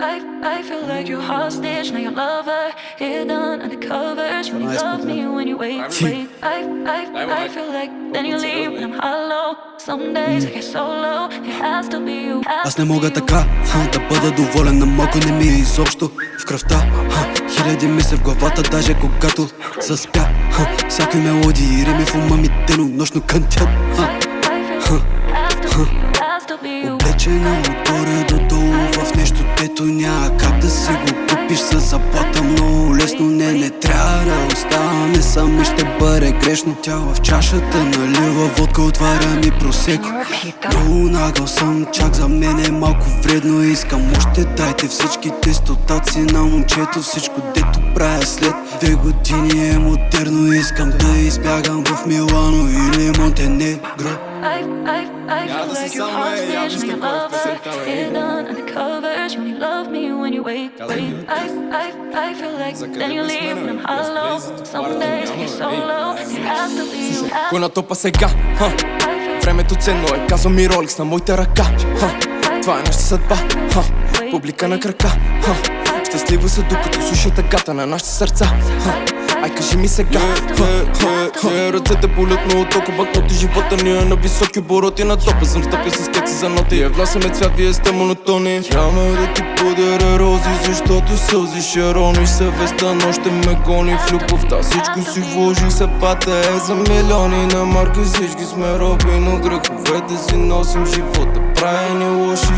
I feel like you're hostage, now your lover hidden under covers. You only love me when you wait. I feel like then you leave when I'm hollow. Some days I get so low, it has to be you. Аз не мога така да бъда доволен, на малко не ми е изобщо в кръвта. Хиляди мисли в главата, даже когато заспя. Всякакви мелодии, рими в ума ми денонощно кънтят. Облечена отгоре до долу в нещо, дето няма как да си го купиш с заплата. Много лесно, не трябва да оставаме сами, ще бъде грешно. Тя в чашата налива водка, отваря ми просеко. Много нагъл съм, чак за мен е малко вредно. Искам още, дайте всичките стотаци на момчето. Всичко дето правя след 2 години е модерно. Искам да избягам в Милано или Монтенегро. I feel like you're hostage, now your lover hidden under covers. You only love me when you wait. I feel like then you leave when I'm hollow. Some days I get so low, it has to be you. Кой натопа сега? Времето ценно е, казва ми Rolex на моите ръка. Това е нашата съдба, публика на крака. Щастливо са докато слуша тъгата на нашите сърца. Ай, кажи ми сега. Ръцете болят много толкова банкноти. Живота ни е на високи обороти. На топа съм стъпил с кеци за ноти. Власаме цвят, вие сте монотони. Няма да ти подаря рози, защото сълзи ще рониш. Съвестта нощ ще ме гони в любовта. Всичко си вложих, съдбата е за милиони. На марки всички сме роби, но греховете си носим. Живота прави ни лоши.